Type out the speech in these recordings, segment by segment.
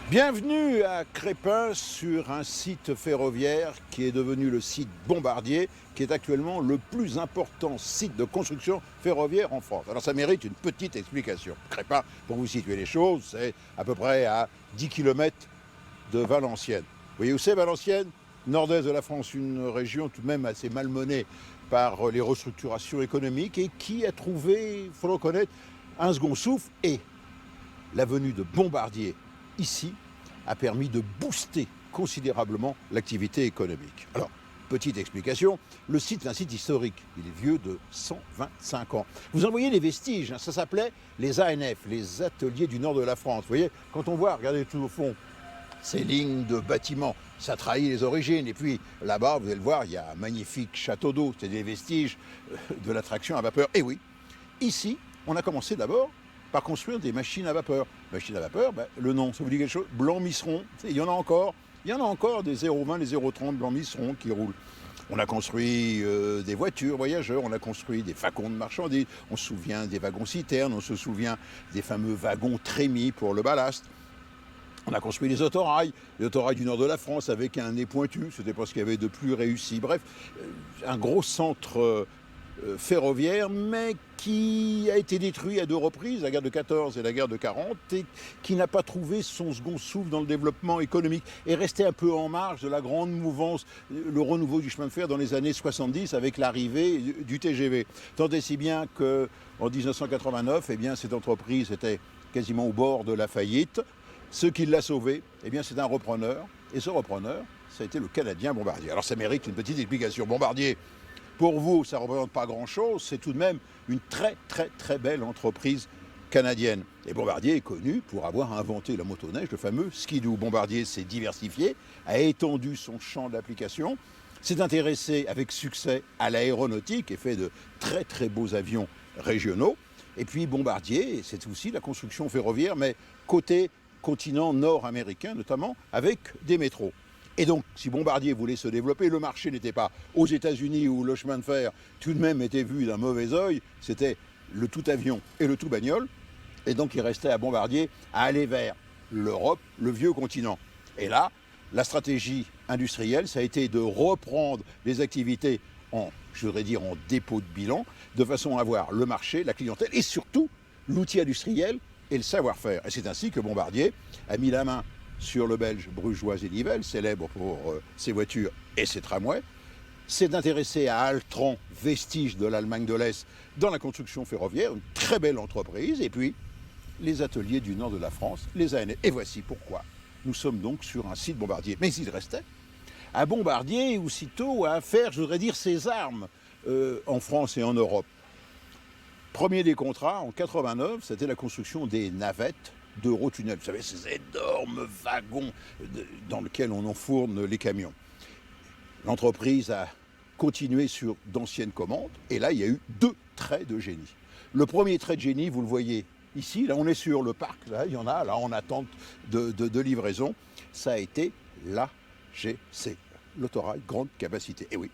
Bienvenue à Crespin sur un site ferroviaire qui est devenu le site Bombardier, qui est actuellement le plus important site de construction ferroviaire en France. Alors ça mérite une petite explication. Crespin, pour vous situer les choses, c'est à peu près à 10 km de Valenciennes. Vous voyez où c'est Valenciennes? Nord-est de la France, une région tout de même assez malmenée par les restructurations économiques et qui a trouvé, il faut le reconnaître, un second souffle. Et la venue de Bombardier ici a permis de booster considérablement l'activité économique. Alors, petite explication, le site est un site historique, il est vieux de 125 ans. Vous en voyez les vestiges, ça s'appelait les ANF, les ateliers du nord de la France. Vous voyez, quand on voit, regardez tout au fond, ces lignes de bâtiments, ça trahit les origines. Et puis là-bas, vous allez le voir, il y a un magnifique château d'eau, c'est des vestiges de l'attraction à vapeur. Et oui, ici, on a commencé d'abord par construire des machines à vapeur. Machines à vapeur, le nom, ça vous dit quelque chose? Blanc-Misseron, il y en a encore. Il y en a encore des 0,20, des 0,30 Blanc-Misseron qui roulent. On a construit des voitures voyageurs, on a construit des wagons de marchandises, on se souvient des wagons-citernes, on se souvient des fameux wagons trémies pour le ballast. On a construit les autorails du nord de la France avec un nez pointu, c'était pas ce qu'il y avait de plus réussi. Bref, un gros centre ferroviaire, mais qui a été détruit à deux reprises, la guerre de 14 et la guerre de 40, et qui n'a pas trouvé son second souffle dans le développement économique, et resté un peu en marge de la grande mouvance, le renouveau du chemin de fer dans les années 70 avec l'arrivée du TGV. Tant et si bien qu'en 1989, cette entreprise était quasiment au bord de la faillite. Ce qui l'a sauvé, c'est un repreneur, et ce repreneur, ça a été le Canadien Bombardier. Alors ça mérite une petite explication. Bombardier, pour vous, ça ne représente pas grand-chose, c'est tout de même une très belle entreprise canadienne. Et Bombardier est connu pour avoir inventé la motoneige, le fameux skidoo. Bombardier s'est diversifié, a étendu son champ d'application, s'est intéressé avec succès à l'aéronautique et fait de très beaux avions régionaux. Et puis Bombardier, c'est aussi la construction ferroviaire, mais côté continent nord-américain notamment, avec des métros. Et donc, si Bombardier voulait se développer, le marché n'était pas aux États-Unis où le chemin de fer tout de même était vu d'un mauvais œil, c'était le tout avion et le tout bagnole. Et donc, il restait à Bombardier à aller vers l'Europe, le vieux continent. Et là, la stratégie industrielle, ça a été de reprendre les activités en dépôt de bilan, de façon à avoir le marché, la clientèle et surtout l'outil industriel et le savoir-faire. Et c'est ainsi que Bombardier a mis la main sur le belge Brugeois et Nivelle, célèbre pour ses voitures et ses tramways, s'est intéressé à Altran, vestige de l'Allemagne de l'Est, dans la construction ferroviaire, une très belle entreprise, et puis les ateliers du nord de la France, les ANF. Et voici pourquoi nous sommes donc sur un site Bombardier. Mais il restait à Bombardier aussitôt à faire, ses armes en France et en Europe. Premier des contrats, en 89, c'était la construction des navettes d'Eurotunnel. Vous savez, ces énormes wagons dans lesquels on enfourne les camions. L'entreprise a continué sur d'anciennes commandes, et là, il y a eu deux traits de génie. Le premier trait de génie, vous le voyez ici, là, on est sur le parc, là, il y en a, là, en attente de livraison. Ça a été l'AGC, l'autorail grande capacité. Et oui,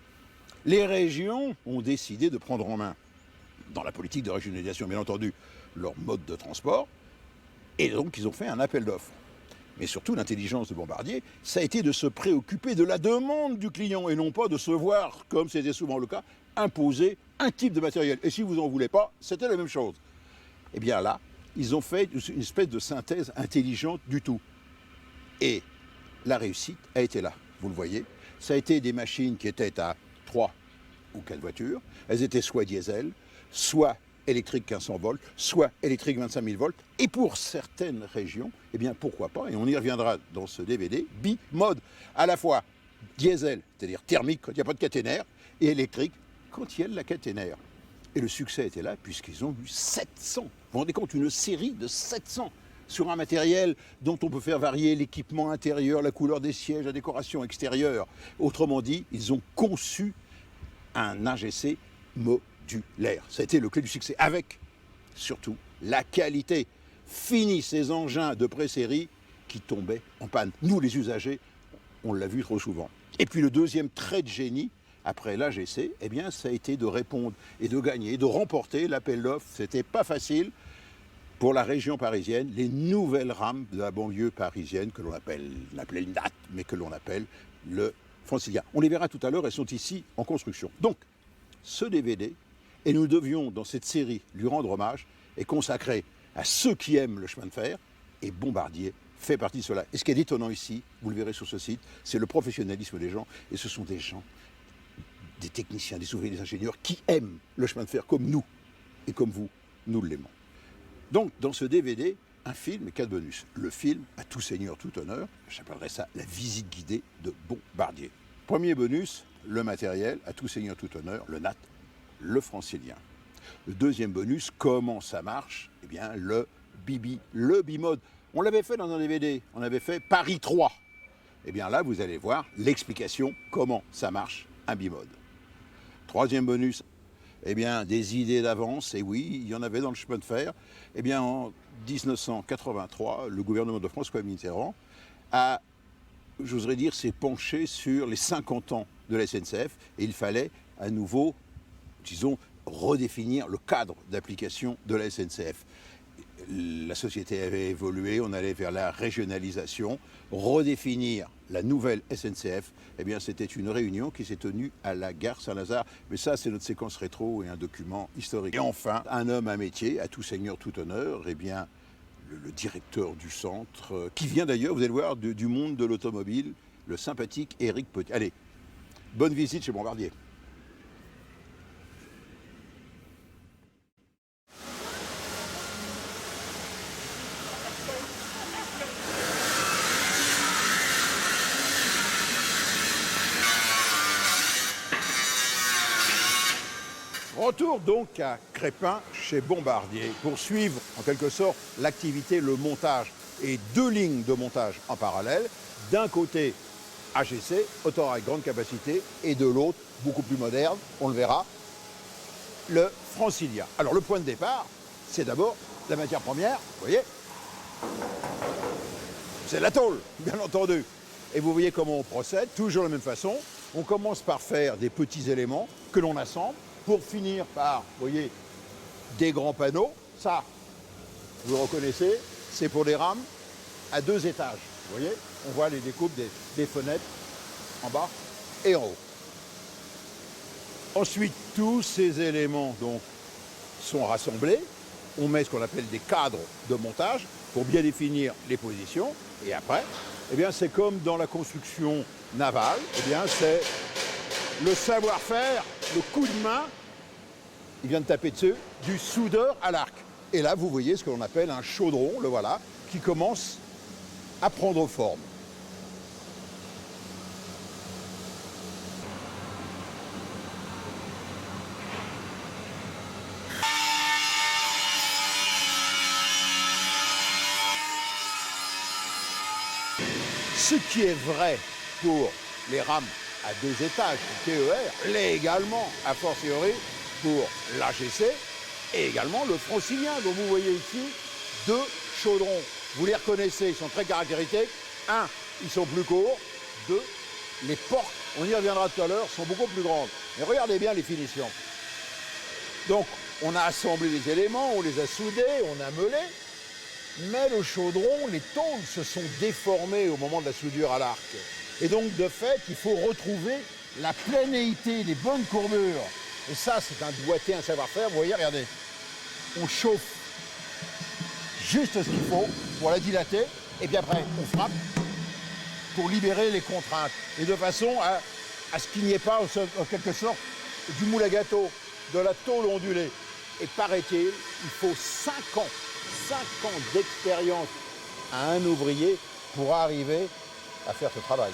les régions ont décidé de prendre en main, dans la politique de régionalisation, bien entendu, leur mode de transport. Et donc, ils ont fait un appel d'offres. Mais surtout, l'intelligence de Bombardier, ça a été de se préoccuper de la demande du client et non pas de se voir, comme c'était souvent le cas, imposer un type de matériel. Et si vous n'en voulez pas, c'était la même chose. Eh bien là, ils ont fait une espèce de synthèse intelligente du tout. Et la réussite a été là, vous le voyez. Ça a été des machines qui étaient à 3 ou 4 voitures. Elles étaient soit diesel, soit électrique 1500 volts, soit électrique 25 000 volts, et pour certaines régions, pourquoi pas, et on y reviendra dans ce DVD, bimode, à la fois diesel, c'est-à-dire thermique quand il n'y a pas de caténaire, et électrique quand il y a de la caténaire. Et le succès était là, puisqu'ils ont eu 700, vous vous rendez compte, une série de 700, sur un matériel dont on peut faire varier l'équipement intérieur, la couleur des sièges, la décoration extérieure. Autrement dit, ils ont conçu un AGC modulaire. Ça a été le clé du succès, avec surtout la qualité. Fini ces engins de pré-série qui tombaient en panne. Nous, les usagers, on l'a vu trop souvent. Et puis le deuxième trait de génie, après l'AGC, ça a été de répondre et de gagner, de remporter l'appel d'offres. C'était pas facile pour la région parisienne, les nouvelles rames de la banlieue parisienne que l'on appelle le NAT, mais que l'on appelle le Francilien. On les verra tout à l'heure, elles sont ici en construction. Donc, ce DVD, et nous devions dans cette série lui rendre hommage, est consacré à ceux qui aiment le chemin de fer, et Bombardier fait partie de cela. Et ce qui est étonnant ici, vous le verrez sur ce site, c'est le professionnalisme des gens, et ce sont des gens, des techniciens, des ouvriers, des ingénieurs qui aiment le chemin de fer comme nous, et comme vous, nous l'aimons. Donc, dans ce DVD, un film et 4 bonus. Le film, à tout seigneur, tout honneur, j'appellerais ça la visite guidée de Bombardier. Premier bonus, le matériel, à tout seigneur, tout honneur, le NAT, le Francilien. Le deuxième bonus, comment ça marche? Eh bien, le Bibi, le bimode. On l'avait fait dans un DVD, on avait fait Paris 3. Eh bien là, vous allez voir l'explication comment ça marche, un bimode. Troisième bonus, eh bien, des idées d'avance, et oui, il y en avait dans le chemin de fer. Eh bien, en 1983, le gouvernement de François Mitterrand a, j'oserais dire, s'est penché sur les 50 ans de la SNCF, et il fallait à nouveau, disons, redéfinir le cadre d'application de la SNCF. La société avait évolué, on allait vers la régionalisation, redéfinir la nouvelle SNCF, eh bien c'était une réunion qui s'est tenue à la gare Saint-Lazare. Mais ça, c'est notre séquence rétro et un document historique. Et enfin, un homme, un métier, à tout seigneur, tout honneur, eh bien le directeur du centre, qui vient d'ailleurs, vous allez voir, du monde de l'automobile, le sympathique Éric Petit. Allez, bonne visite chez Bombardier. Retour donc à Crespin chez Bombardier pour suivre en quelque sorte l'activité, le montage et 2 lignes de montage en parallèle. D'un côté AGC, autorail grande capacité, et de l'autre, beaucoup plus moderne, on le verra, le Francilien. Alors le point de départ, c'est d'abord la matière première, vous voyez, c'est la tôle, bien entendu. Et vous voyez comment on procède, toujours de la même façon. On commence par faire des petits éléments que l'on assemble, pour finir par, vous voyez, des grands panneaux. Ça, vous le reconnaissez, c'est pour des rames à 2 étages. Vous voyez, on voit les découpes des fenêtres en bas et en haut. Ensuite, tous ces éléments donc, sont rassemblés. On met ce qu'on appelle des cadres de montage pour bien définir les positions. Et après, eh bien, c'est comme dans la construction navale, eh bien, c'est le savoir-faire, le coup de main, il vient de taper dessus, du soudeur à l'arc. Et là, vous voyez ce que l'on appelle un chaudron, le voilà, qui commence à prendre forme. Ce qui est vrai pour les rames à 2 étages du TER, l'est également, a fortiori, pour l'AGC et également le Francilien, dont vous voyez ici 2 chaudrons. Vous les reconnaissez, ils sont très caractéristiques. 1, ils sont plus courts. 2, les portes, on y reviendra tout à l'heure, sont beaucoup plus grandes. Mais regardez bien les finitions. Donc, on a assemblé les éléments, on les a soudés, on a meulé. Mais le chaudron, les tôles se sont déformées au moment de la soudure à l'arc. Et donc, de fait, il faut retrouver la planéité, les bonnes courbures. Et ça, c'est un doigté, un savoir-faire. Vous voyez, regardez. On chauffe juste ce qu'il faut pour la dilater. Et puis après, on frappe pour libérer les contraintes. Et de façon à ce qu'il n'y ait pas, en quelque sorte, du moule à gâteau, de la tôle ondulée. Et paraît-il, il faut 5 ans d'expérience à un ouvrier pour arriver à faire ce travail.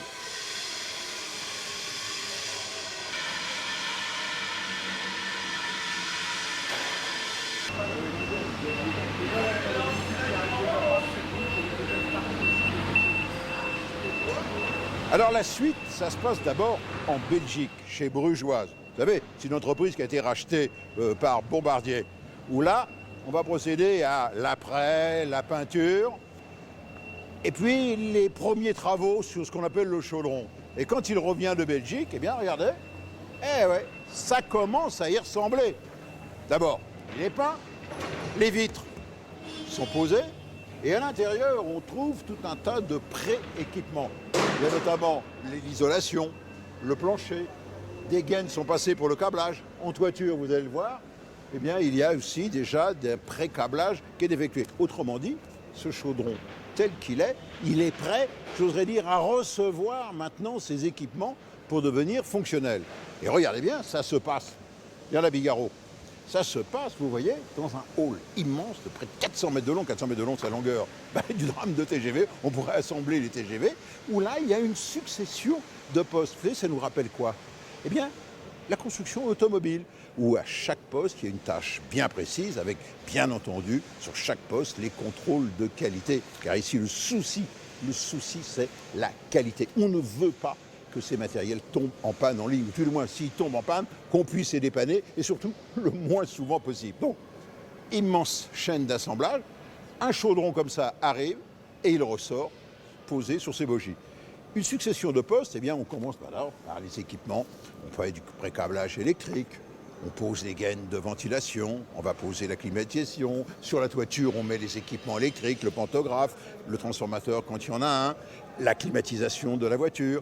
Alors la suite, ça se passe d'abord en Belgique, chez Brugeoise. Vous savez, c'est une entreprise qui a été rachetée par Bombardier, où là, on va procéder à l'après, la peinture, et puis les premiers travaux sur ce qu'on appelle le chaudron. Et quand il revient de Belgique, eh bien, regardez, eh ouais, ça commence à y ressembler. D'abord, les pins, les vitres. sont posés. Et à l'intérieur, on trouve tout un tas de pré-équipements. Il y a notamment l'isolation, le plancher. Des gaines sont passées pour le câblage. En toiture, vous allez le voir, eh bien, il y a aussi déjà des pré-câblage qui est effectué. Autrement dit, ce chaudron tel qu'il est, il est prêt, j'oserais dire, à recevoir maintenant ces équipements pour devenir fonctionnel. Et regardez bien, ça se passe. Il y a la Bigaro. Ça se passe, vous voyez, dans un hall immense de près de 400 mètres de long. 400 mètres de long, c'est la longueur du drame de TGV. On pourrait assembler les TGV. Où là, il y a une succession de postes. Vous savez, ça nous rappelle quoi? Eh bien, la construction automobile, où à chaque poste, il y a une tâche bien précise, avec, bien entendu, sur chaque poste, les contrôles de qualité. Car ici, le souci, c'est la qualité. On ne veut pas que ces matériels tombent en panne en ligne, ou tout le moins, s'ils tombent en panne, qu'on puisse les dépanner, et surtout, le moins souvent possible. Donc, immense chaîne d'assemblage, un chaudron comme ça arrive, et il ressort, posé sur ses bogies. Une succession de postes, eh bien, on commence par les équipements, on fait du pré-câblage électrique, on pose les gaines de ventilation, on va poser la climatisation, sur la toiture, on met les équipements électriques, le pantographe, le transformateur quand il y en a un, la climatisation de la voiture.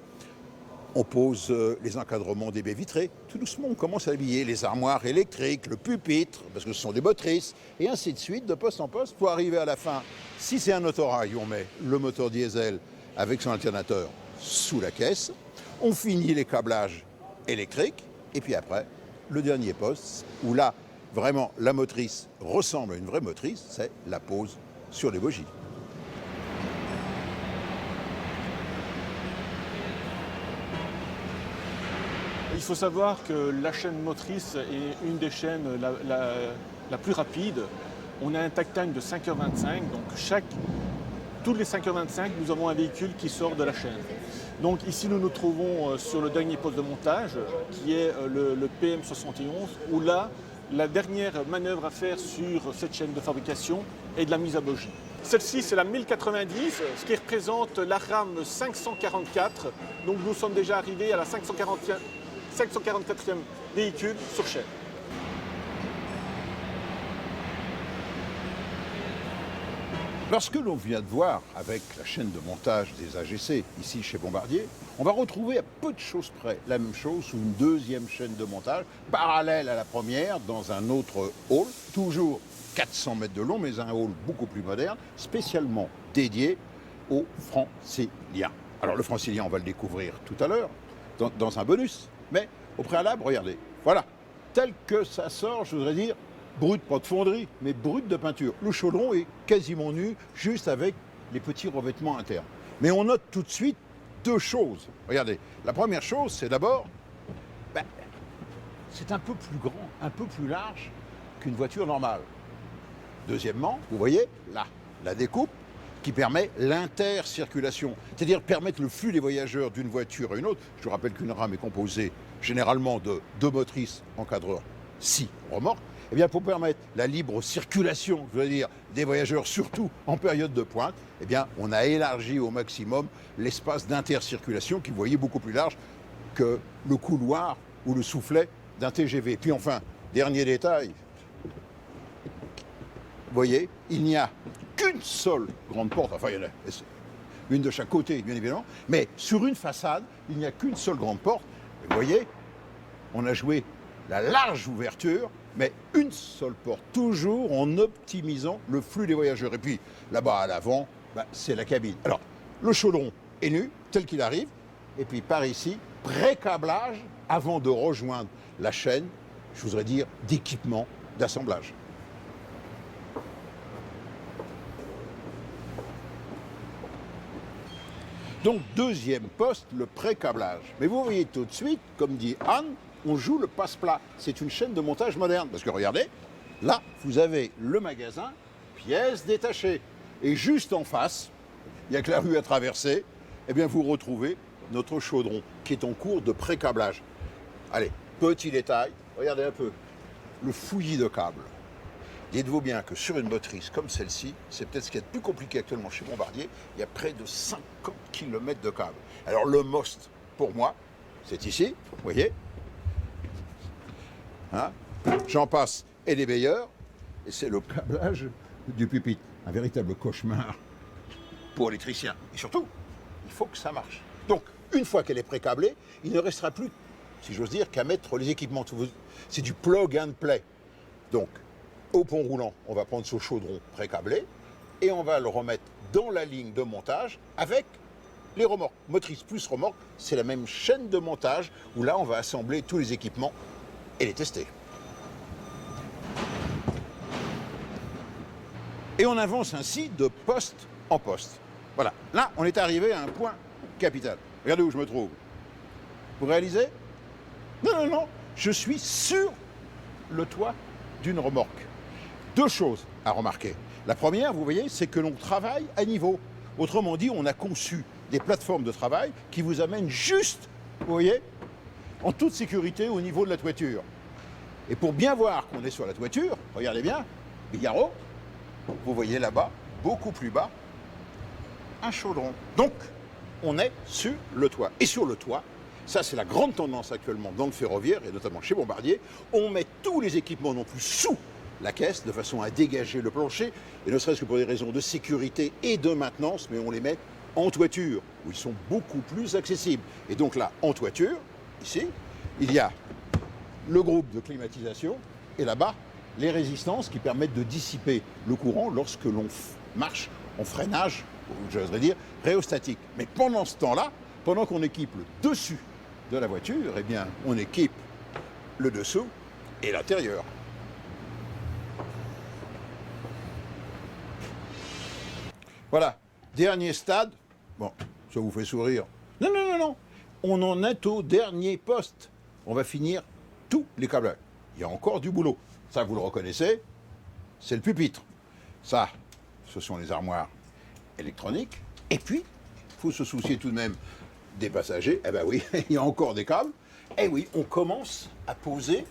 On pose les encadrements des baies vitrées. Tout doucement, on commence à habiller les armoires électriques, le pupitre, parce que ce sont des motrices, et ainsi de suite, de poste en poste, pour arriver à la fin. Si c'est un autorail, on met le moteur diesel avec son alternateur sous la caisse. On finit les câblages électriques, et puis après, le dernier poste, où là, vraiment, la motrice ressemble à une vraie motrice, c'est la pose sur les bogies. Il faut savoir que la chaîne motrice est une des chaînes la plus rapide. On a un takt time de 5h25, donc toutes les 5h25, nous avons un véhicule qui sort de la chaîne. Donc ici, nous nous trouvons sur le dernier poste de montage, qui est le PM71, où là, la dernière manœuvre à faire sur cette chaîne de fabrication est de la mise à bogie. Celle-ci, c'est la 1090, ce qui représente la rame 544. Donc nous sommes déjà arrivés à la 544e véhicule sur chaîne. Lorsque l'on vient de voir avec la chaîne de montage des AGC, ici chez Bombardier, on va retrouver à peu de choses près la même chose sous une deuxième chaîne de montage, parallèle à la première, dans un autre hall, toujours 400 mètres de long, mais un hall beaucoup plus moderne, spécialement dédié aux franciliens. Alors le francilien, on va le découvrir tout à l'heure, dans un bonus, mais au préalable, regardez, voilà, tel que ça sort, je voudrais dire, brut, pas de fonderie, mais brut de peinture. Le chaudron est quasiment nu, juste avec les petits revêtements internes. Mais on note tout de suite deux choses. Regardez, la première chose, c'est d'abord, c'est un peu plus grand, un peu plus large qu'une voiture normale. Deuxièmement, vous voyez, là, la découpe qui permet l'intercirculation, c'est-à-dire permettre le flux des voyageurs d'une voiture à une autre. Je vous rappelle qu'une rame est composée généralement de deux motrices encadreurs, 6 remorques. Eh bien, pour permettre la libre circulation, je veux dire, des voyageurs, surtout en période de pointe, eh bien, on a élargi au maximum l'espace d'intercirculation qui, vous voyez, beaucoup plus large que le couloir ou le soufflet d'un TGV. Puis enfin, dernier détail, vous voyez, il n'y a qu'une seule grande porte, enfin, il y en a une de chaque côté, bien évidemment, mais sur une façade, il n'y a qu'une seule grande porte. Et vous voyez, on a joué la large ouverture, mais une seule porte, toujours en optimisant le flux des voyageurs. Et puis, là-bas, à l'avant, c'est la cabine. Alors, le chaudron est nu, tel qu'il arrive, et puis par ici, pré-câblage, avant de rejoindre la chaîne, je voudrais dire, d'équipement d'assemblage. Donc, deuxième poste, le pré-câblage. Mais vous voyez tout de suite, comme dit Anne, on joue le passe-plat. C'est une chaîne de montage moderne. Parce que regardez, là, vous avez le magasin, pièces détachées. Et juste en face, il n'y a que la rue à traverser, eh bien vous retrouvez notre chaudron qui est en cours de pré-câblage. Allez, petit détail, regardez un peu, le fouillis de câbles. Dites-vous bien que sur une motrice comme celle-ci, c'est peut-être ce qui est le plus compliqué actuellement chez Bombardier, il y a près de 50 km de câbles. Alors le most, pour moi, c'est ici, vous voyez. Hein, j'en passe et les meilleurs, et c'est le câblage du pupitre. un véritable cauchemar pour l'électricien. Et surtout, il faut que ça marche. Donc, une fois qu'elle est pré-câblée, il ne restera plus, si j'ose dire, qu'à mettre les équipements. C'est du plug and play. Donc, au pont roulant, on va prendre ce chaudron pré-câblé et on va le remettre dans la ligne de montage avec les remorques. Motrice plus remorque, c'est la même chaîne de montage où là, on va assembler tous les équipements et les tester. Et on avance ainsi de poste en poste. Voilà, là, on est arrivé à un point capital. Regardez où je me trouve. Vous réalisez? Non, je suis sur le toit d'une remorque. Deux choses à remarquer. La première, vous voyez, c'est que l'on travaille à niveau. Autrement dit, on a conçu des plateformes de travail qui vous amènent juste, vous voyez, en toute sécurité au niveau de la toiture. Et pour bien voir qu'on est sur la toiture, regardez bien, Bigaro, vous voyez là-bas, beaucoup plus bas, un chaudron. Donc, on est sur le toit. Et sur le toit, ça c'est la grande tendance actuellement dans le ferroviaire, et notamment chez Bombardier, on met tous les équipements non plus sous la caisse, de façon à dégager le plancher, et ne serait-ce que pour des raisons de sécurité et de maintenance, mais on les met en toiture, où ils sont beaucoup plus accessibles. Et donc là, en toiture, ici, il y a le groupe de climatisation, et là-bas, les résistances qui permettent de dissiper le courant lorsque l'on marche en freinage, j'oserais dire, rhéostatique. Mais pendant ce temps-là, pendant qu'on équipe le dessus de la voiture, eh bien, on équipe le dessous et l'intérieur. Voilà, dernier stade. Bon, ça vous fait sourire. Non. On en est au dernier poste. On va finir tous les câblages. Il y a encore du boulot. Ça, vous le reconnaissez, c'est le pupitre. Ça, ce sont les armoires électroniques. Et puis, il faut se soucier tout de même des passagers. Eh bien oui, il y a encore des câbles. Eh oui, on commence à poser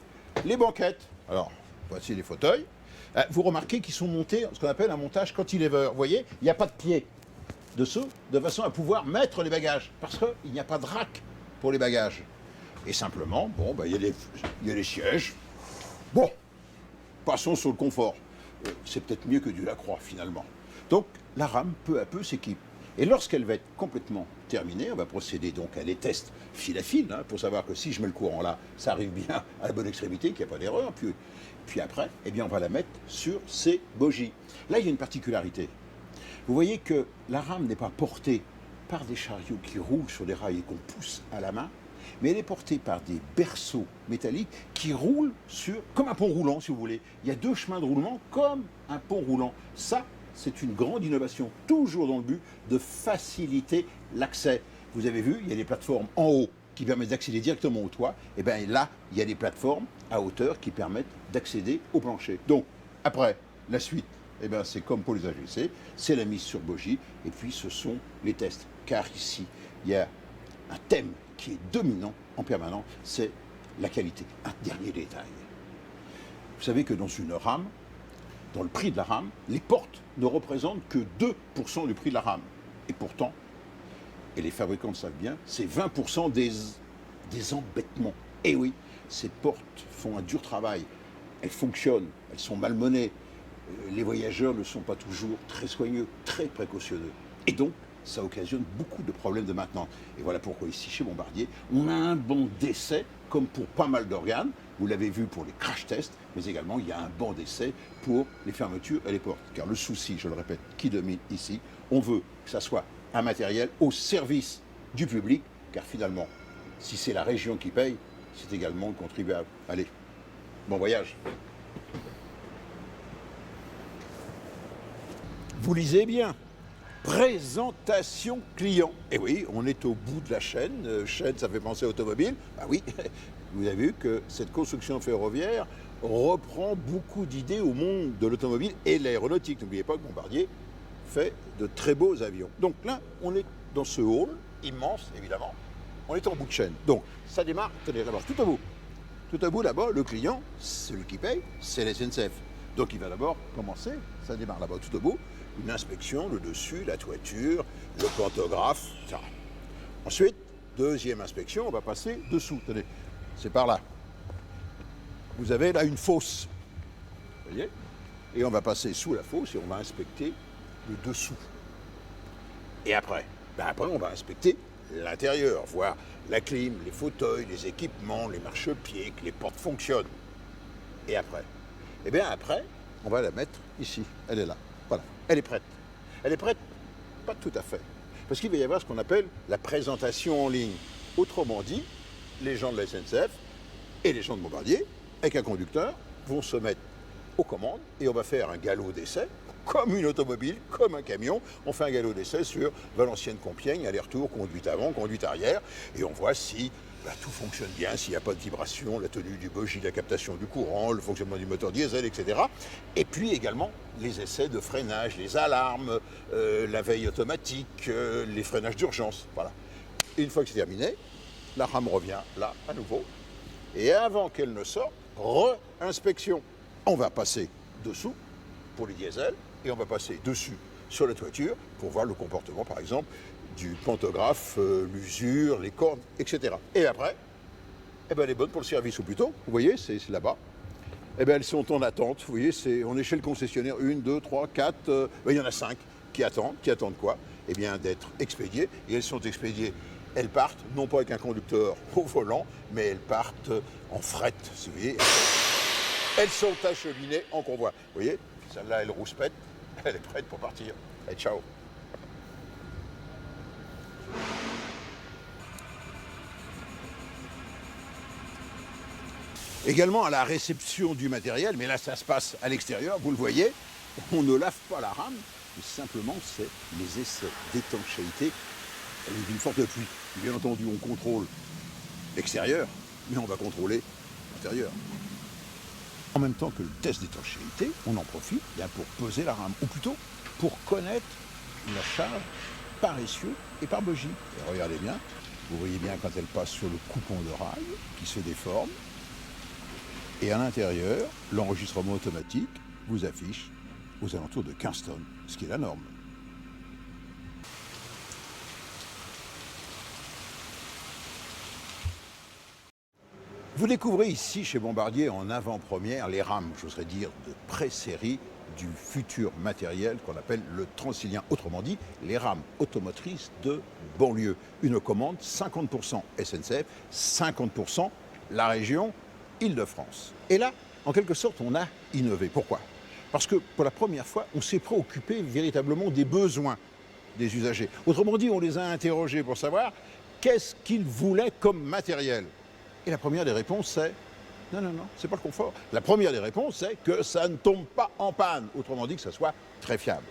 les banquettes. Alors, voici les fauteuils. Vous remarquez qu'ils sont montés, ce qu'on appelle un montage cantilever. Vous voyez, il n'y a pas de pied dessous, de façon à pouvoir mettre les bagages. Parce qu'il n'y a pas de rack pour les bagages. Et simplement, bon, il y a les sièges. Bon, passons sur le confort. C'est peut-être mieux que du Lacroix, finalement. Donc, la rame, peu à peu, s'équipe. Et lorsqu'elle va être complètement terminée, on va procéder donc à des tests fil à fil, pour savoir que si je mets le courant là, ça arrive bien à la bonne extrémité, qu'il n'y a pas d'erreur. Puis après, eh bien, on va la mettre sur ces bogies. Là, il y a une particularité. Vous voyez que la rame n'est pas portée par des chariots qui roulent sur des rails et qu'on pousse à la main, mais elle est portée par des berceaux métalliques qui roulent comme un pont roulant, si vous voulez. Il y a deux chemins de roulement comme un pont roulant. Ça, c'est une grande innovation, toujours dans le but de faciliter l'accès. Vous avez vu, il y a des plateformes en haut qui permettent d'accéder directement au toit. Et bien là, il y a des plateformes à hauteur qui permettent d'accéder au plancher. Donc, après, la suite, eh bien, c'est comme pour les AGC, c'est la mise sur bogie, et puis ce sont les tests. Car ici, il y a un thème qui est dominant en permanence, c'est la qualité. Un dernier détail. Vous savez que dans une rame, dans le prix de la rame, les portes ne représentent que 2% du prix de la rame. Et pourtant, et les fabricants le savent bien, c'est 20% des embêtements. Et oui, ces portes font un dur travail. Elles fonctionnent, elles sont malmenées. Les voyageurs ne sont pas toujours très soigneux, très précautionneux. Et donc, ça occasionne beaucoup de problèmes de maintenance. Et voilà pourquoi ici, chez Bombardier, on a un banc d'essai, comme pour pas mal d'organes. Vous l'avez vu pour les crash tests, mais également, il y a un banc d'essai pour les fermetures et les portes. Car le souci, je le répète, qui domine ici, on veut que ça soit un matériel au service du public, car finalement, si c'est la région qui paye, c'est également le contribuable. Allez, bon voyage. Vous lisez bien. Présentation client. Et oui, on est au bout de la chaîne. Chaîne, ça fait penser à automobile. Bah oui, vous avez vu que cette construction ferroviaire reprend beaucoup d'idées au monde de l'automobile et de l'aéronautique. N'oubliez pas que Bombardier fait de très beaux avions. Donc là, on est dans ce hall, immense évidemment. On est en bout de chaîne. Donc, ça démarre, tenez là-bas, tout à bout. Tout à bout là-bas, le client, celui qui paye, c'est la SNCF. Donc il va d'abord commencer, ça démarre là-bas tout au bout, une inspection, le dessus, la toiture, le pantographe, ça. Ensuite, deuxième inspection, on va passer dessous. Tenez, c'est par là. Vous avez là une fosse. Vous voyez ? Et on va passer sous la fosse et on va inspecter le dessous. Et après, après on va inspecter l'intérieur, voir la clim, les fauteuils, les équipements, les marchepieds, que les portes fonctionnent. Et après? Eh bien après, on va la mettre ici. Elle est là. Voilà. Elle est prête. Elle est prête? Pas tout à fait. Parce qu'il va y avoir ce qu'on appelle la présentation en ligne. Autrement dit, les gens de la SNCF et les gens de Bombardier, avec un conducteur, vont se mettre aux commandes et on va faire un galop d'essai, comme une automobile, comme un camion. On fait un galop d'essai sur Valenciennes-Compiègne, aller-retour, conduite avant, conduite arrière, et on voit si tout fonctionne bien, s'il n'y a pas de vibration, la tenue du bogie, la captation du courant, le fonctionnement du moteur diesel, etc. Et puis également les essais de freinage, les alarmes, la veille automatique, les freinages d'urgence. Voilà. Et une fois que c'est terminé, la rame revient là à nouveau. Et avant qu'elle ne sorte, re-inspection. On va passer dessous pour les diesels et on va passer dessus sur la toiture pour voir le comportement, par exemple, du pantographe, l'usure, les cordes, etc. Et après, elle est bonne pour le service, ou plutôt, vous voyez, c'est là-bas. Elles sont en attente, vous voyez, on est chez le concessionnaire, 1, 2, 3, 4, il y en a 5 qui attendent quoi? Eh bien, d'être expédiées, et elles sont expédiées. Elles partent, non pas avec un conducteur au volant, mais elles partent en fret, si vous voyez. Elles sont acheminées en convoi. Vous voyez, celle-là, elle rouspète, elle est prête pour partir. Et ciao. Également à la réception du matériel, mais là ça se passe à l'extérieur, vous le voyez, on ne lave pas la rame, mais simplement c'est les essais d'étanchéité d'une forte pluie. Bien entendu, on contrôle l'extérieur, mais on va contrôler l'intérieur. En même temps que le test d'étanchéité, on en profite pour peser la rame, ou plutôt pour connaître la charge par essieu et par bogie. Et regardez bien, vous voyez bien quand elle passe sur le coupon de rail qui se déforme. Et à l'intérieur, l'enregistrement automatique vous affiche aux alentours de 15 tonnes, ce qui est la norme. Vous découvrez ici chez Bombardier en avant-première les rames, j'oserais dire de pré-série du futur matériel qu'on appelle le Transilien. Autrement dit, les rames automotrices de banlieue. Une commande 50% SNCF, 50% la région Île-de-France. Et là, en quelque sorte, on a innové. Pourquoi? Parce que pour la première fois, on s'est préoccupé véritablement des besoins des usagers. Autrement dit, on les a interrogés pour savoir qu'est-ce qu'ils voulaient comme matériel. Et la première des réponses, c'est non, c'est pas le confort. La première des réponses, c'est que ça ne tombe pas en panne. Autrement dit, que ça soit très fiable.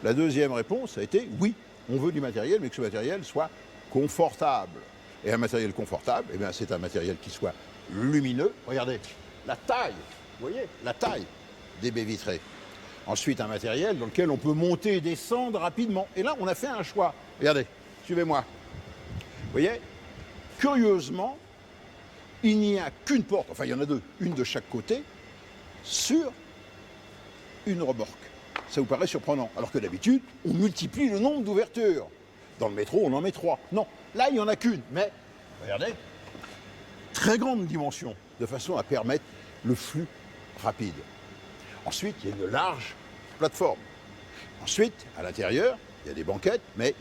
La deuxième réponse a été oui, on veut du matériel, mais que ce matériel soit confortable. Et un matériel confortable, eh bien, c'est un matériel qui soit lumineux. Regardez, la taille, vous voyez, la taille des baies vitrées. Ensuite, un matériel dans lequel on peut monter et descendre rapidement. Et là, on a fait un choix. Regardez, suivez-moi. Vous voyez, curieusement, il n'y a qu'une porte, enfin il y en a deux, une de chaque côté, sur une remorque. Ça vous paraît surprenant, alors que d'habitude, on multiplie le nombre d'ouvertures. Dans le métro, on en met 3. Non, là, il n'y en a qu'une, mais, regardez, très grande dimension, de façon à permettre le flux rapide. Ensuite, il y a une large plateforme. Ensuite, à l'intérieur, il y a des banquettes, mais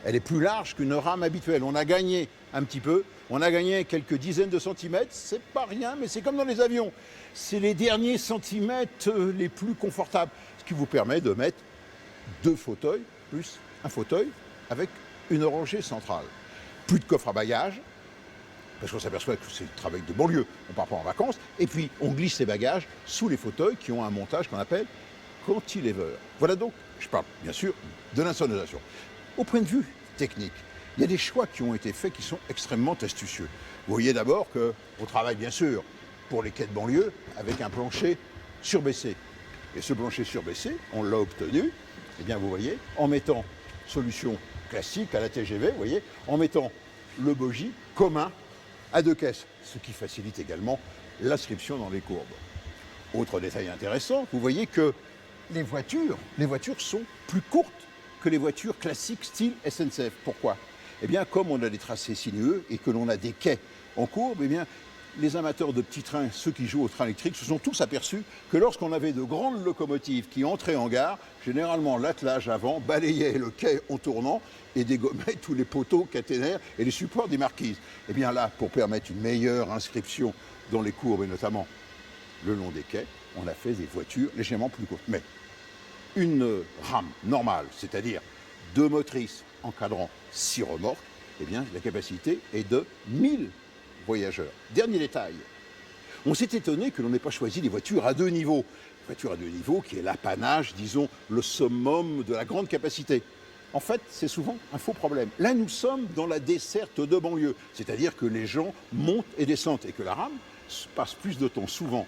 elle est plus large qu'une rame habituelle. On a gagné un petit peu, on a gagné quelques dizaines de centimètres, c'est pas rien, mais c'est comme dans les avions. C'est les derniers centimètres les plus confortables, ce qui vous permet de mettre 2 fauteuils, plus un fauteuil, avec une rangée centrale. Plus de coffre à bagages, parce qu'on s'aperçoit que c'est le travail de banlieue, on part pas en vacances, et puis on glisse ses bagages sous les fauteuils qui ont un montage qu'on appelle cantilever. Voilà donc, je parle bien sûr de l'insonorisation. Au point de vue technique, il y a des choix qui ont été faits qui sont extrêmement astucieux. Vous voyez d'abord qu'on travaille bien sûr pour les quais de banlieue avec un plancher surbaissé. Et ce plancher surbaissé, on l'a obtenu, eh bien vous voyez, en mettant solution classique à la TGV, vous voyez, en mettant le bogie commun à 2 caisses, ce qui facilite également l'inscription dans les courbes. Autre détail intéressant, vous voyez que les voitures sont plus courtes que les voitures classiques style SNCF. Pourquoi? Eh bien, comme on a des tracés sinueux et que l'on a des quais en courbe, eh bien, les amateurs de petits trains, ceux qui jouent au train électrique, se sont tous aperçus que lorsqu'on avait de grandes locomotives qui entraient en gare, généralement l'attelage avant balayait le quai en tournant et dégommait tous les poteaux caténaires et les supports des marquises. Et bien là, pour permettre une meilleure inscription dans les courbes et notamment le long des quais, on a fait des voitures légèrement plus courtes. Mais une rame normale, c'est-à-dire 2 motrices encadrant 6 remorques, eh bien la capacité est de 1000 voyageurs. Dernier détail, on s'est étonné que l'on n'ait pas choisi des voitures à 2 niveaux. Une voiture à 2 niveaux qui est l'apanage, disons, le summum de la grande capacité. En fait, c'est souvent un faux problème. Là, nous sommes dans la desserte de banlieue, c'est-à-dire que les gens montent et descendent et que la rame passe plus de temps souvent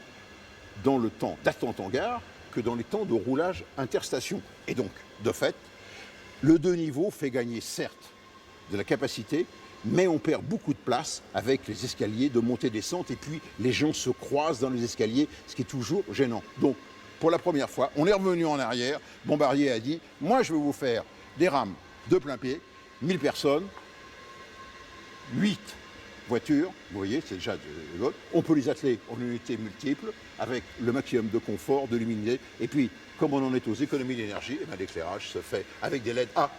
dans le temps d'attente en gare que dans les temps de roulage interstation. Et donc, de fait, le 2 niveaux fait gagner certes de la capacité, mais on perd beaucoup de place avec les escaliers de montée-descente et puis les gens se croisent dans les escaliers, ce qui est toujours gênant. Donc, pour la première fois, on est revenu en arrière. Bombardier a dit « Moi, je vais vous faire des rames de plein pied, 1000 personnes, 8 voitures, vous voyez, c'est déjà de l'autre. On peut les atteler en unités multiples avec le maximum de confort, de luminosité. Et puis, comme on en est aux économies d'énergie, eh bien, l'éclairage se fait avec des LED. Ah,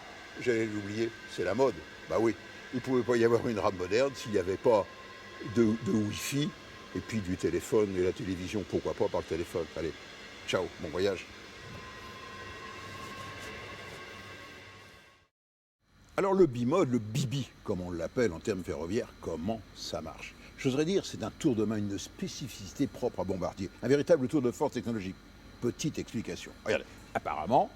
j'allais l'oublier, c'est la mode. Bah oui, il ne pouvait pas y avoir une rame moderne s'il n'y avait pas de Wi-Fi et puis du téléphone et la télévision, pourquoi pas par le téléphone. Allez, ciao, bon voyage. Alors le bimode, le bibi, comme on l'appelle en termes ferroviaires, comment ça marche? J'oserais dire, c'est un tour de main, une spécificité propre à Bombardier, un véritable tour de force technologique. Petite explication. Regardez, apparemment,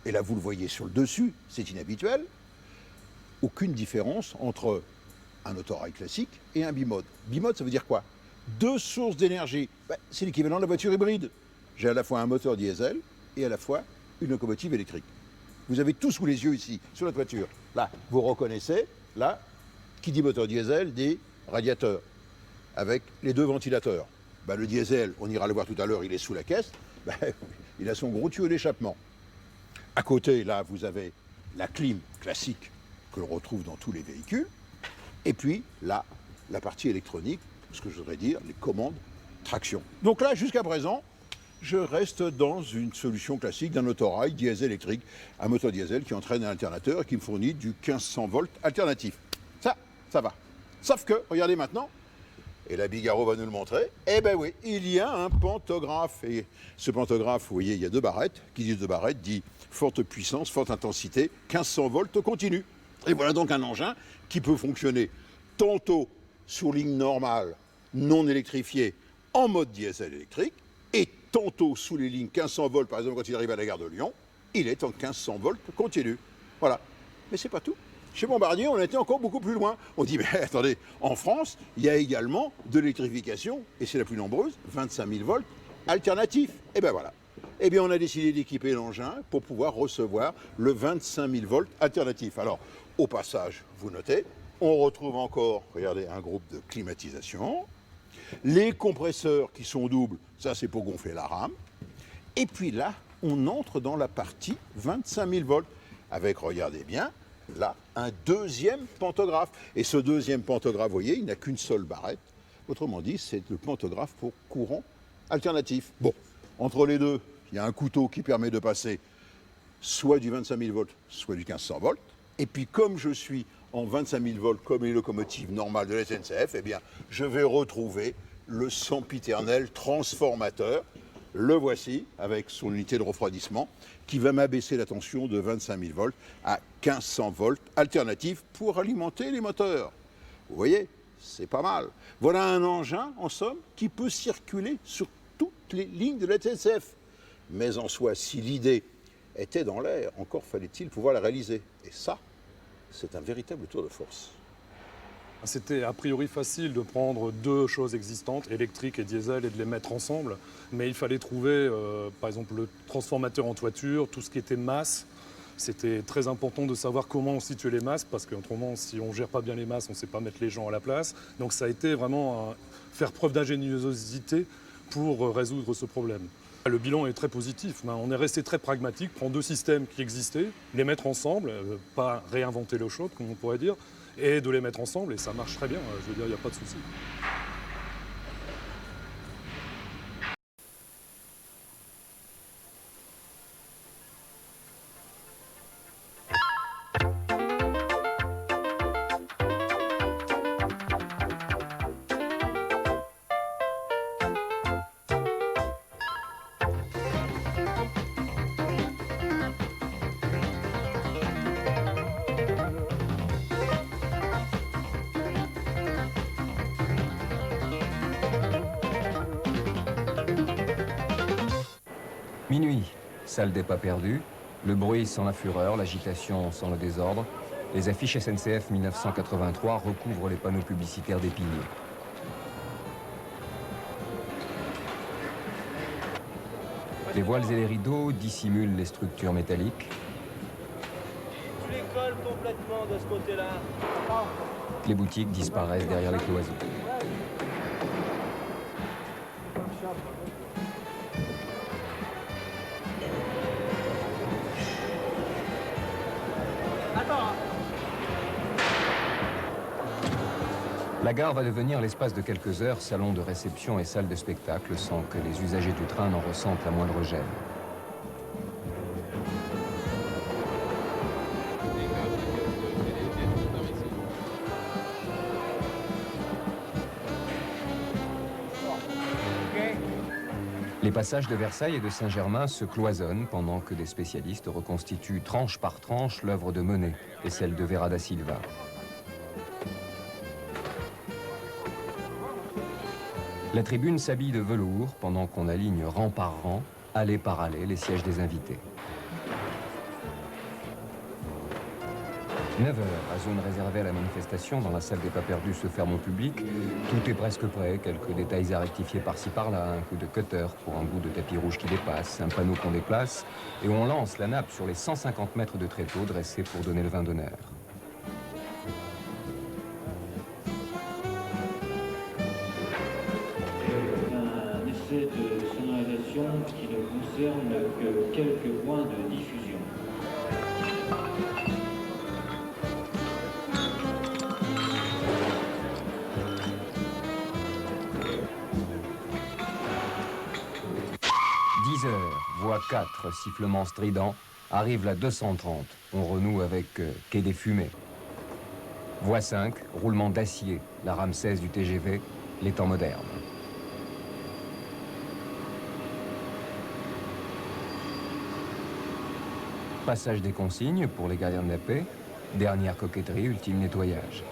et là vous le voyez sur le dessus, c'est inhabituel, aucune différence entre un autorail classique et un bimode. Bimode, ça veut dire quoi? 2 sources d'énergie. C'est l'équivalent de la voiture hybride. J'ai à la fois un moteur diesel et à la fois une locomotive électrique. Vous avez tout sous les yeux ici, sur la toiture. Là, vous reconnaissez, là, qui dit moteur diesel dit radiateur, avec les 2 ventilateurs. Le diesel, on ira le voir tout à l'heure, il est sous la caisse. Il a son gros tuyau d'échappement. À côté, là, vous avez la clim classique que l'on retrouve dans tous les véhicules. Et puis, là, la partie électronique, ce que je voudrais dire, les commandes traction. Donc là, jusqu'à présent, je reste dans une solution classique d'un autorail diesel électrique, un moteur diesel qui entraîne un alternateur et qui me fournit du 1500 volts alternatif. Ça va. Sauf que, regardez maintenant, et la Bigaro va nous le montrer, eh ben oui, il y a un pantographe. Et ce pantographe, vous voyez, il y a 2 barrettes. Qui dit 2 barrettes dit forte puissance, forte intensité, 1500 volts continu. Et voilà donc un engin qui peut fonctionner tantôt sur ligne normale, non électrifiée, en mode diesel électrique, et tantôt sous les lignes 1500 volts, par exemple quand il arrive à la gare de Lyon, il est en 1500 volts continu. Voilà. Mais c'est pas tout. Chez Bombardier, on était encore beaucoup plus loin. On dit, mais attendez, en France, il y a également de l'électrification, et c'est la plus nombreuse, 25 000 volts alternatifs. Et bien voilà. Eh bien, on a décidé d'équiper l'engin pour pouvoir recevoir le 25 000 volts alternatif. Alors, au passage, vous notez, on retrouve encore, regardez, un groupe de climatisation. Les compresseurs qui sont doubles, ça c'est pour gonfler la rame. Et puis là, on entre dans la partie 25 000 volts avec, regardez bien, là, un 2e pantographe. Et ce 2e pantographe, vous voyez, il n'a qu'une seule barrette. Autrement dit, c'est le pantographe pour courant alternatif. Bon, entre les deux, il y a un couteau qui permet de passer soit du 25 000 volts, soit du 1500 volts. Et puis comme je suis en 25 000 volts comme les locomotives normales de la SNCF, eh bien, je vais retrouver le sempiternel transformateur. Le voici, avec son unité de refroidissement, qui va m'abaisser la tension de 25 000 volts à 1500 volts alternatifs pour alimenter les moteurs. Vous voyez, c'est pas mal. Voilà un engin, en somme, qui peut circuler sur toutes les lignes de la SNCF. Mais en soi, si l'idée était dans l'air, encore fallait-il pouvoir la réaliser. Et ça, c'est un véritable tour de force. C'était a priori facile de prendre 2 choses existantes, électrique et diesel, et de les mettre ensemble. Mais il fallait trouver, par exemple, le transformateur en toiture, tout ce qui était masse. C'était très important de savoir comment on situait les masses, parce qu'autrement, si on ne gère pas bien les masses, on ne sait pas mettre les gens à la place. Donc ça a été vraiment faire preuve d'ingéniosité pour résoudre ce problème. Le bilan est très positif. On est resté très pragmatique, prendre 2 systèmes qui existaient, les mettre ensemble, pas réinventer l'eau chaude, comme on pourrait dire, et de les mettre ensemble, et ça marche très bien. Je veux dire, il n'y a pas de souci. Minuit, salle des pas perdus, le bruit sans la fureur, l'agitation sans le désordre. Les affiches SNCF 1983 recouvrent les panneaux publicitaires des piliers. Les voiles et les rideaux dissimulent les structures métalliques. Tu les colles complètement de ce côté-là. Les boutiques disparaissent derrière les cloisons. La gare va devenir l'espace de quelques heures salon de réception et salle de spectacle sans que les usagers du train n'en ressentent la moindre gêne. Les passages de Versailles et de Saint-Germain se cloisonnent pendant que des spécialistes reconstituent tranche par tranche l'œuvre de Monet et celle de Vera da Silva. La tribune s'habille de velours pendant qu'on aligne rang par rang, allée par allée, les sièges des invités. 9 heures, à zone réservée à la manifestation, dans la salle des pas perdus se ferme au public. Tout est presque prêt, quelques détails à rectifier par-ci par-là, un coup de cutter pour un bout de tapis rouge qui dépasse, un panneau qu'on déplace, et on lance la nappe sur les 150 mètres de tréteau dressés pour donner le vin d'honneur. Un essai de sonorisation qui ne concerne que quelques points de diffusion. Voie 4, sifflement strident, arrive la 230. On renoue avec Quai des Fumées. Voie 5, roulement d'acier, la rame 16 du TGV, les temps modernes. Passage des consignes pour les gardiens de la paix. Dernière coquetterie, ultime nettoyage.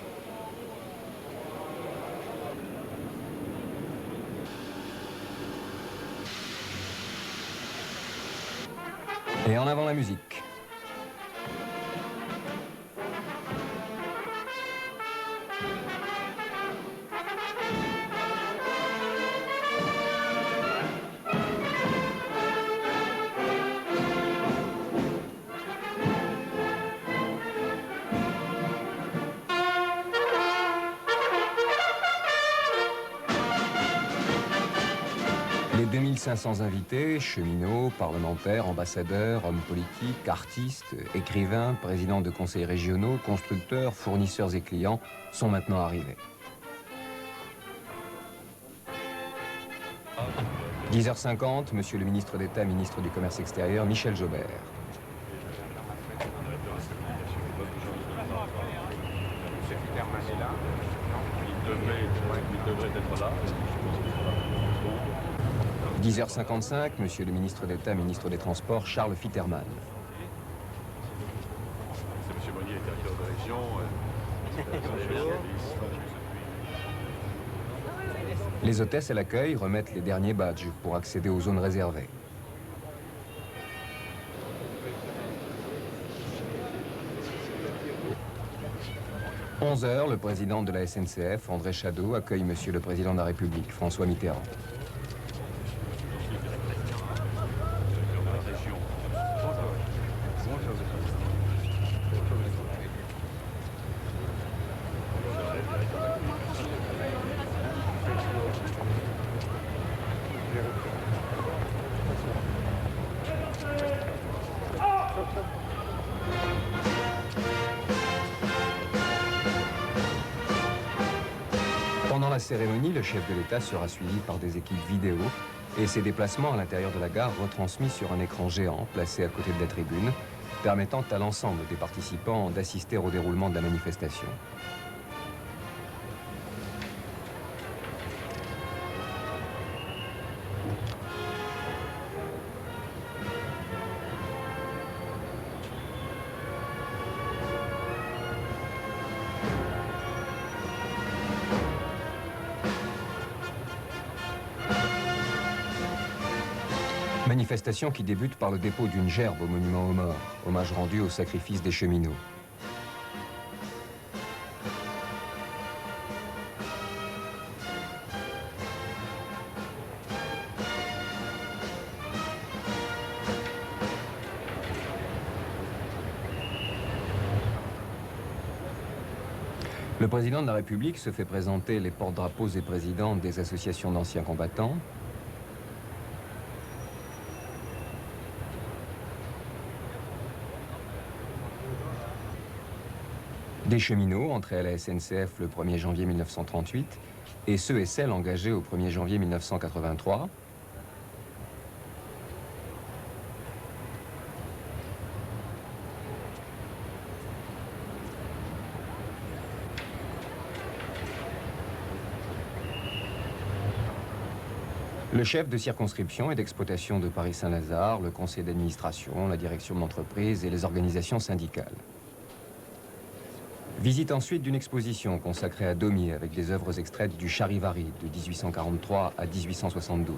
Et en avant la musique. Les 2500 invités, cheminots, parlementaires, ambassadeurs, hommes politiques, artistes, écrivains, présidents de conseils régionaux, constructeurs, fournisseurs et clients sont maintenant arrivés. 10h50, Monsieur le ministre d'État, ministre du Commerce extérieur, Michel Joubert. Il devrait être là. 10h55, Monsieur le ministre d'État, ministre des Transports, Charles Fitterman. C'est M. Monnier, directeur de région. Les hôtesses à l'accueil remettent les derniers badges pour accéder aux zones réservées. « 11h, le président de la SNCF, André Chadeau, accueille Monsieur le Président de la République, François Mitterrand. Pendant la cérémonie, le chef de l'État sera suivi par des équipes vidéo et ses déplacements à l'intérieur de la gare retransmis sur un écran géant placé à côté de la tribune, permettant à l'ensemble des participants d'assister au déroulement de la manifestation. Manifestation qui débute par le dépôt d'une gerbe au monument aux morts, hommage rendu au sacrifice des cheminots. Le président de la République se fait présenter les porte-drapeaux et présidents des associations d'anciens combattants. Des cheminots entrés à la SNCF le 1er janvier 1938 et ceux et celles engagés au 1er janvier 1983. Le chef de circonscription et d'exploitation de Paris-Saint-Lazare, le conseil d'administration, la direction de l'entreprise et les organisations syndicales. Visite ensuite d'une exposition consacrée à Daumier avec des œuvres extraites du Charivari de 1843 à 1872.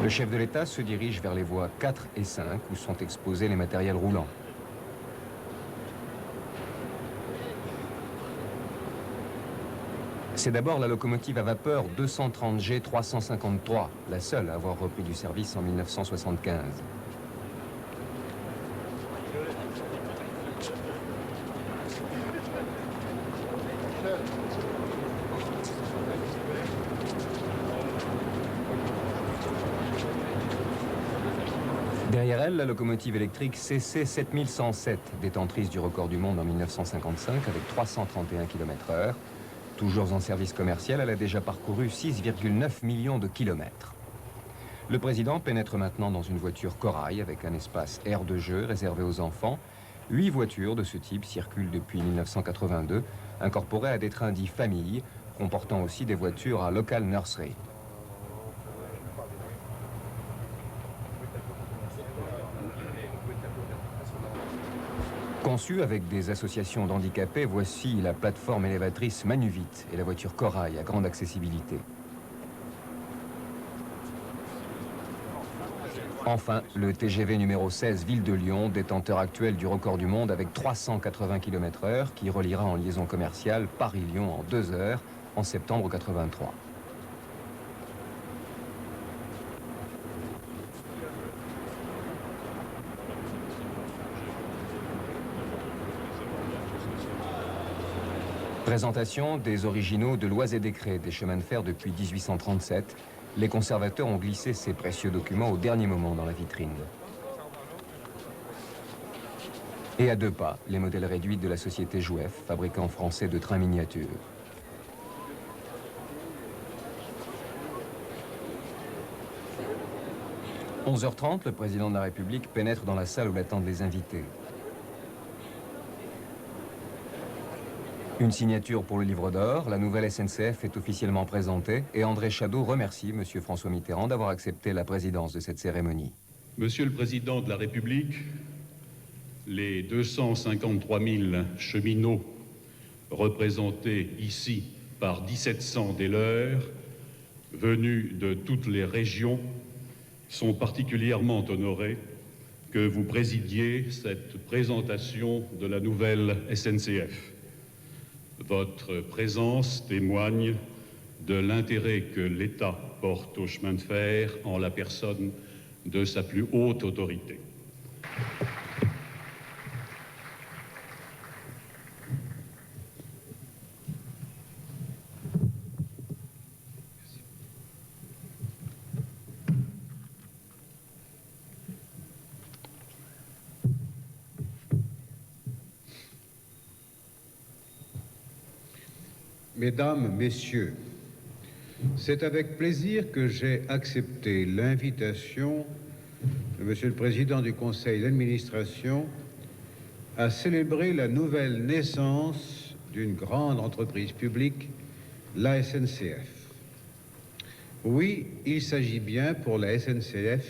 Le chef de l'État se dirige vers les voies 4 et 5 où sont exposés les matériels roulants. C'est d'abord la locomotive à vapeur 230G 353, la seule à avoir repris du service en 1975. Derrière elle, la locomotive électrique CC 7107, détentrice du record du monde en 1955 avec 331 km/h. Toujours en service commercial, elle a déjà parcouru 6,9 millions de kilomètres. Le président pénètre maintenant dans une voiture Corail avec un espace aire de jeu réservé aux enfants. 8 voitures de ce type circulent depuis 1982, incorporées à des trains dits famille, comportant aussi des voitures à local nursery. Conçue avec des associations d'handicapés, voici la plateforme élévatrice Manuvite et la voiture Corail à grande accessibilité. Enfin, le TGV numéro 16 Ville de Lyon, détenteur actuel du record du monde avec 380 km/h, qui reliera en liaison commerciale Paris-Lyon en 2 heures en septembre 83. Présentation des originaux de lois et décrets des chemins de fer depuis 1837. Les conservateurs ont glissé ces précieux documents au dernier moment dans la vitrine. Et à 2 pas, les modèles réduits de la société Jouef, fabricant français de trains miniatures. « 11h30, le président de la République pénètre dans la salle où l'attendent les invités. Une signature pour le livre d'or, la nouvelle SNCF est officiellement présentée et André Chadeau remercie M. François Mitterrand d'avoir accepté la présidence de cette cérémonie. Monsieur le Président de la République, les 253 000 cheminots représentés ici par 1700 des leurs, venus de toutes les régions, sont particulièrement honorés que vous présidiez cette présentation de la nouvelle SNCF. Votre présence témoigne de l'intérêt que l'État porte au chemin de fer en la personne de sa plus haute autorité. Mesdames, Messieurs, c'est avec plaisir que j'ai accepté l'invitation de Monsieur le Président du Conseil d'administration à célébrer la nouvelle naissance d'une grande entreprise publique la SNCF. Oui, il s'agit bien pour la SNCF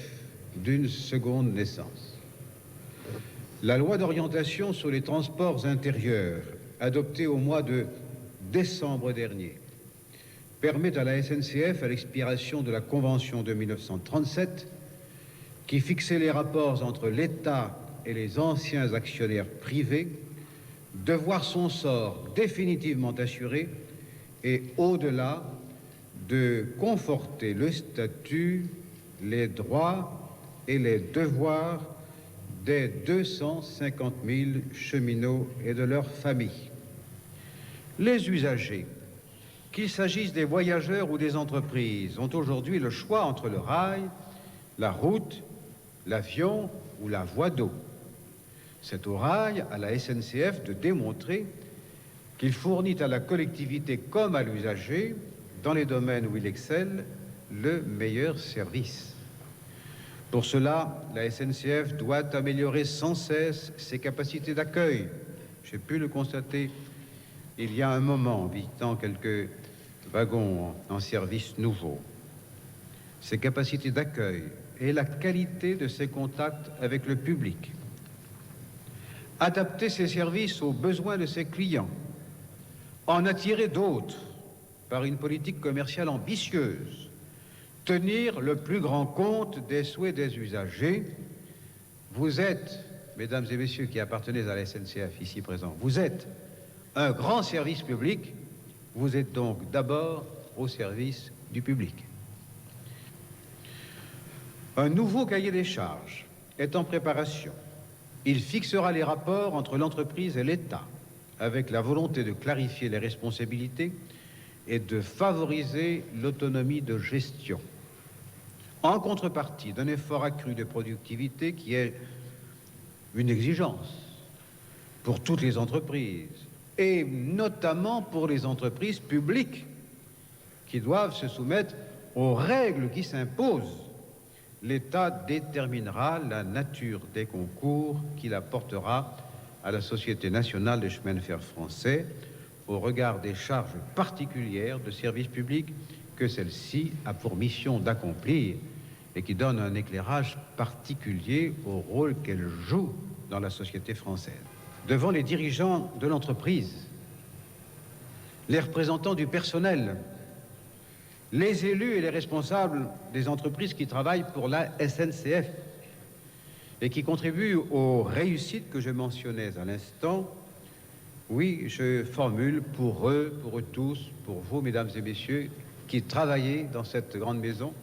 d'une seconde naissance. La loi d'orientation sur les transports intérieurs, adoptée au mois de décembre dernier, permet à la SNCF, à l'expiration de la Convention de 1937, qui fixait les rapports entre l'État et les anciens actionnaires privés, de voir son sort définitivement assuré et, au-delà, de conforter le statut, les droits et les devoirs des 250 000 cheminots et de leurs familles. Les usagers, qu'il s'agisse des voyageurs ou des entreprises, ont aujourd'hui le choix entre le rail, la route, l'avion ou la voie d'eau. C'est au rail, à la SNCF, de démontrer qu'il fournit à la collectivité comme à l'usager, dans les domaines où il excelle, le meilleur service. Pour cela, la SNCF doit améliorer sans cesse ses capacités d'accueil. J'ai pu le constater il y a un moment, en visitant quelques wagons en service nouveau. Ses capacités d'accueil et la qualité de ses contacts avec le public. Adapter ses services aux besoins de ses clients. En attirer d'autres par une politique commerciale ambitieuse. Tenir le plus grand compte des souhaits des usagers. Vous êtes, mesdames et messieurs qui appartenez à la SNCF ici présents, vous êtes un grand service public, vous êtes donc d'abord au service du public. Un nouveau cahier des charges est en préparation. Il fixera les rapports entre l'entreprise et l'État, avec la volonté de clarifier les responsabilités et de favoriser l'autonomie de gestion. En contrepartie d'un effort accru de productivité qui est une exigence pour toutes les entreprises, et notamment pour les entreprises publiques qui doivent se soumettre aux règles qui s'imposent. L'État déterminera la nature des concours qu'il apportera à la Société nationale des chemins de fer français au regard des charges particulières de service public que celle-ci a pour mission d'accomplir et qui donne un éclairage particulier au rôle qu'elle joue dans la société française. Devant les dirigeants de l'entreprise, les représentants du personnel, les élus et les responsables des entreprises qui travaillent pour la SNCF et qui contribuent aux réussites que je mentionnais à l'instant, oui, je formule pour eux tous, pour vous, mesdames et messieurs, qui travaillez dans cette grande maison,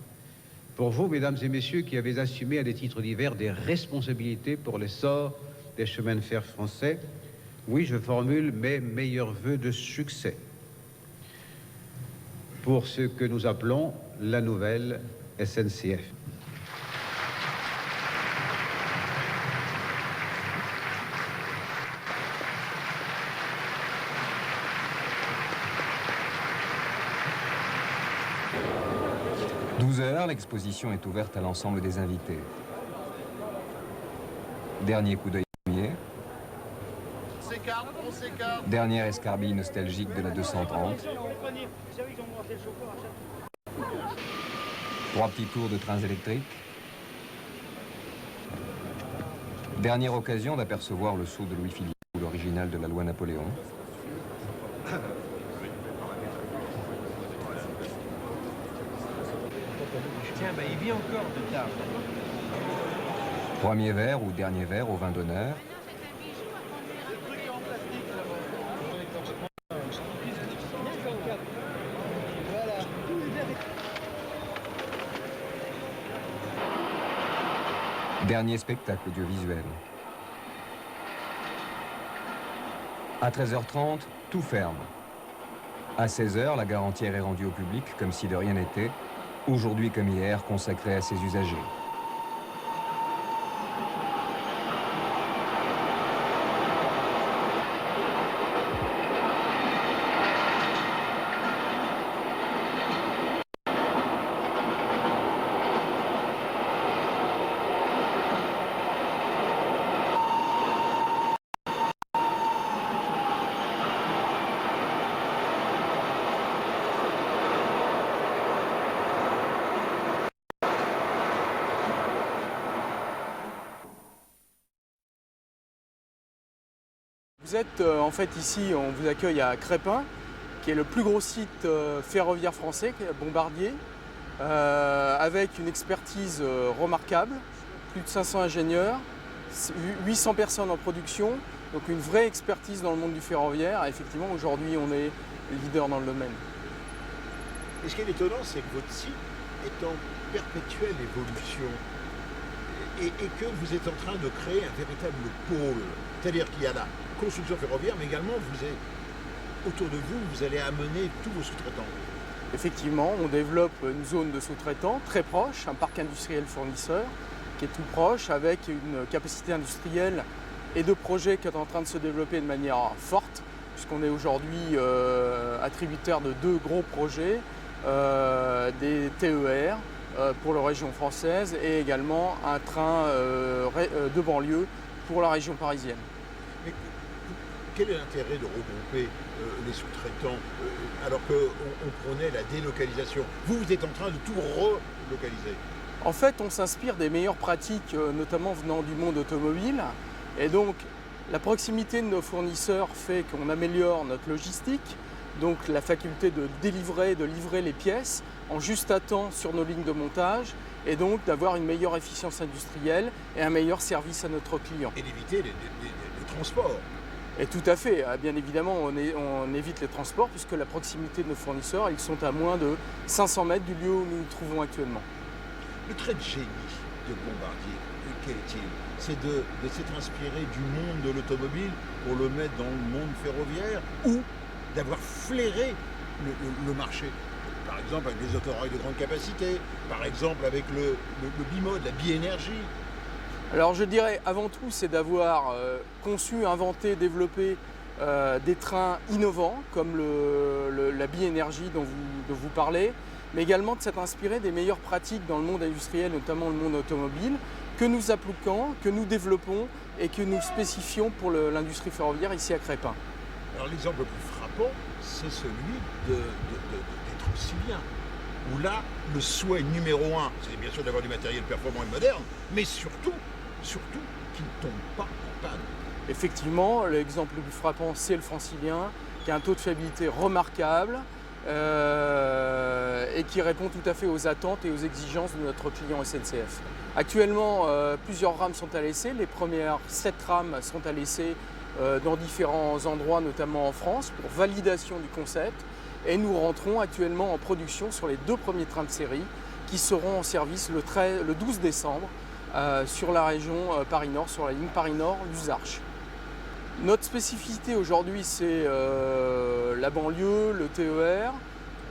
pour vous, mesdames et messieurs, qui avez assumé à des titres divers des responsabilités pour l'essor des chemins de fer français, oui, je formule mes meilleurs vœux de succès pour ce que nous appelons la nouvelle SNCF. À 12 heures, l'exposition est ouverte à l'ensemble des invités. Dernier coup d'œil. Dernière escarbille nostalgique de la 230. 3 petits tours de trains électriques. Dernière occasion d'apercevoir le sceau de Louis-Philippe, l'original de la loi Napoléon. Tiens, bah, il vit encore de tard. Premier verre ou dernier verre au vin d'honneur. Dernier spectacle audiovisuel. À 13h30, tout ferme. À 16h, la gare entière est rendue au public comme si de rien n'était, aujourd'hui comme hier, consacrée à ses usagers. Vous êtes en fait ici, on vous accueille à Crespin, qui est le plus gros site ferroviaire français, Bombardier, avec une expertise remarquable, plus de 500 ingénieurs, 800 personnes en production, donc une vraie expertise dans le monde du ferroviaire. Et effectivement, aujourd'hui, on est leader dans le domaine. Et ce qui est étonnant, c'est que votre site est en perpétuelle évolution et que vous êtes en train de créer un véritable pôle. C'est-à-dire qu'il y a la construction ferroviaire, mais également autour de vous, vous allez amener tous vos sous-traitants. Effectivement, on développe une zone de sous-traitants très proche, un parc industriel fournisseur qui est tout proche, avec une capacité industrielle et de projets qui est en train de se développer de manière forte, puisqu'on est aujourd'hui attributaire de 2 gros projets, des TER pour la région française et également un train de banlieue pour la région parisienne. Mais quel est l'intérêt de regrouper les sous-traitants alors qu'on prenait la délocalisation? Vous êtes en train de tout relocaliser. En fait, on s'inspire des meilleures pratiques, notamment venant du monde automobile. Et donc, la proximité de nos fournisseurs fait qu'on améliore notre logistique, donc la faculté de livrer les pièces en juste à temps sur nos lignes de montage, et donc d'avoir une meilleure efficience industrielle et un meilleur service à notre client. Et d'éviter les transports. Et tout à fait. Bien évidemment, on évite les transports puisque la proximité de nos fournisseurs, ils sont à moins de 500 mètres du lieu où nous nous trouvons actuellement. Le trait de génie de Bombardier, quel est-il? C'est de s'être inspiré du monde de l'automobile pour le mettre dans le monde ferroviaire ou d'avoir flairé le marché. Par exemple avec les autorails de grande capacité, par exemple avec le bimode, la biénergie. Alors je dirais avant tout c'est d'avoir conçu, inventé, développé des trains innovants comme la biénergie dont vous parlez, mais également de s'être inspiré des meilleures pratiques dans le monde industriel, notamment le monde automobile, que nous appliquons, que nous développons et que nous spécifions pour l'industrie ferroviaire ici à Crespin. Alors l'exemple le plus frappant, c'est celui des Transiliens, où là, le souhait numéro 1, c'est bien sûr d'avoir du matériel performant et moderne, mais surtout qu'il ne tombe pas en panne. Effectivement, l'exemple le plus frappant, c'est le Francilien, qui a un taux de fiabilité remarquable et qui répond tout à fait aux attentes et aux exigences de notre client SNCF. Actuellement, plusieurs rames sont à l'essai. Les premières 7 rames sont à l'essai dans différents endroits, notamment en France, pour validation du concept. Et nous rentrons actuellement en production sur les 2 premiers trains de série qui seront en service le 12 décembre sur la région Paris-Nord, sur la ligne Paris-Nord-Luzarches. Notre spécificité aujourd'hui, c'est la banlieue, le TER.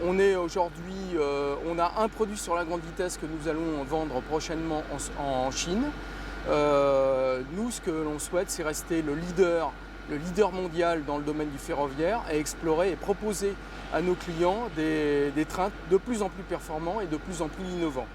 On a un produit sur la grande vitesse que nous allons vendre prochainement en Chine. Nous, ce que l'on souhaite, c'est rester le leader mondial dans le domaine du ferroviaire et explorer et proposer à nos clients des trains de plus en plus performants et de plus en plus innovants.